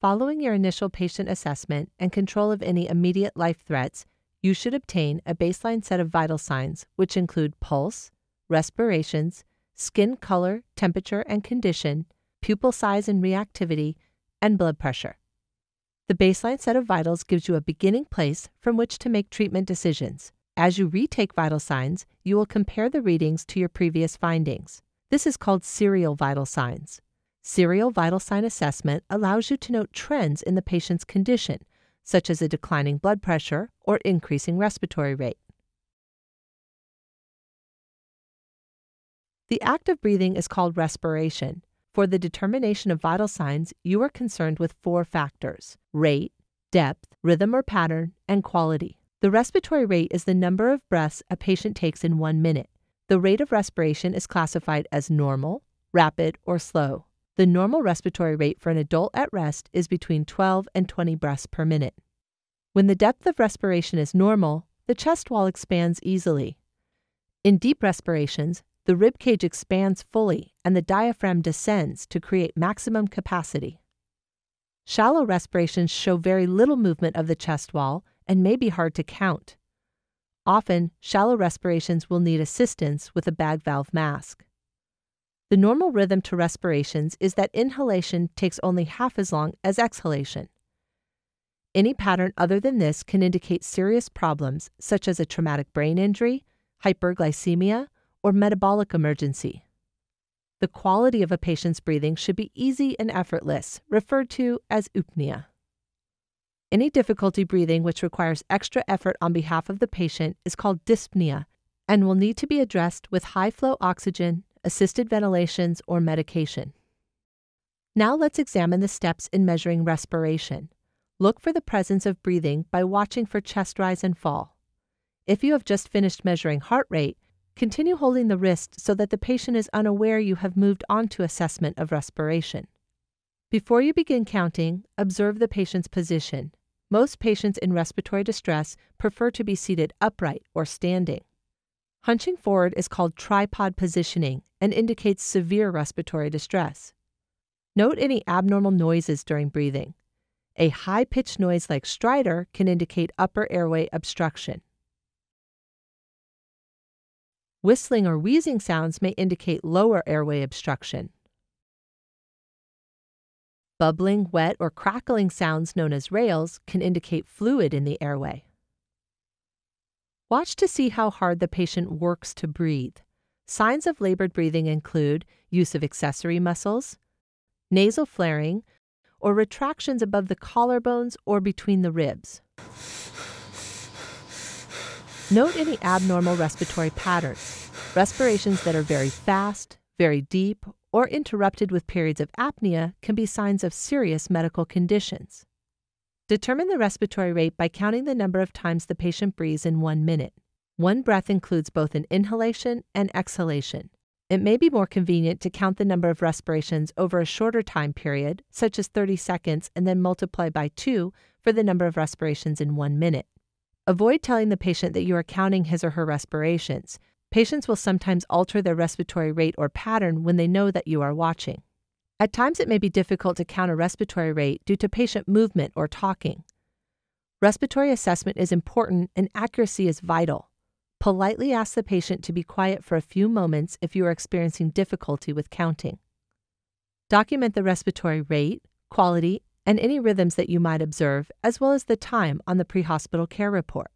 Following your initial patient assessment and control of any immediate life threats, you should obtain a baseline set of vital signs, which include pulse, respirations, skin color, temperature and condition, pupil size and reactivity, and blood pressure. The baseline set of vitals gives you a beginning place from which to make treatment decisions. As you retake vital signs, you will compare the readings to your previous findings. This is called serial vital signs. Serial vital sign assessment allows you to note trends in the patient's condition, such as a declining blood pressure or increasing respiratory rate. The act of breathing is called respiration. For the determination of vital signs, you are concerned with 4 factors: rate, depth, rhythm or pattern, and quality. The respiratory rate is the number of breaths a patient takes in 1 minute. The rate of respiration is classified as normal, rapid, or slow. The normal respiratory rate for an adult at rest is between 12 and 20 breaths per minute. When the depth of respiration is normal, the chest wall expands easily. In deep respirations, the rib cage expands fully and the diaphragm descends to create maximum capacity. Shallow respirations show very little movement of the chest wall and may be hard to count. Often, shallow respirations will need assistance with a bag valve mask. The normal rhythm to respirations is that inhalation takes only half as long as exhalation. Any pattern other than this can indicate serious problems such as a traumatic brain injury, hyperglycemia, or metabolic emergency. The quality of a patient's breathing should be easy and effortless, referred to as apnea. Any difficulty breathing which requires extra effort on behalf of the patient is called dyspnea and will need to be addressed with high-flow oxygen, assisted ventilations, or medication. Now let's examine the steps in measuring respiration. Look for the presence of breathing by watching for chest rise and fall. If you have just finished measuring heart rate, continue holding the wrist so that the patient is unaware you have moved on to assessment of respiration. Before you begin counting, observe the patient's position. Most patients in respiratory distress prefer to be seated upright or standing. Hunching forward is called tripod positioning and indicates severe respiratory distress. Note any abnormal noises during breathing. A high-pitched noise like stridor can indicate upper airway obstruction. Whistling or wheezing sounds may indicate lower airway obstruction. Bubbling, wet, or crackling sounds known as rales can indicate fluid in the airway. Watch to see how hard the patient works to breathe. Signs of labored breathing include use of accessory muscles, nasal flaring, or retractions above the collarbones or between the ribs. Note any abnormal respiratory patterns. Respirations that are very fast, very deep, or interrupted with periods of apnea can be signs of serious medical conditions. Determine the respiratory rate by counting the number of times the patient breathes in 1 minute. 1 breath includes both an inhalation and exhalation. It may be more convenient to count the number of respirations over a shorter time period, such as 30 seconds, and then multiply by 2 for the number of respirations in 1 minute. Avoid telling the patient that you are counting his or her respirations. Patients will sometimes alter their respiratory rate or pattern when they know that you are watching. At times, it may be difficult to count a respiratory rate due to patient movement or talking. Respiratory assessment is important and accuracy is vital. Politely ask the patient to be quiet for a few moments if you are experiencing difficulty with counting. Document the respiratory rate, quality, and any rhythms that you might observe, as well as the time on the pre-hospital care report.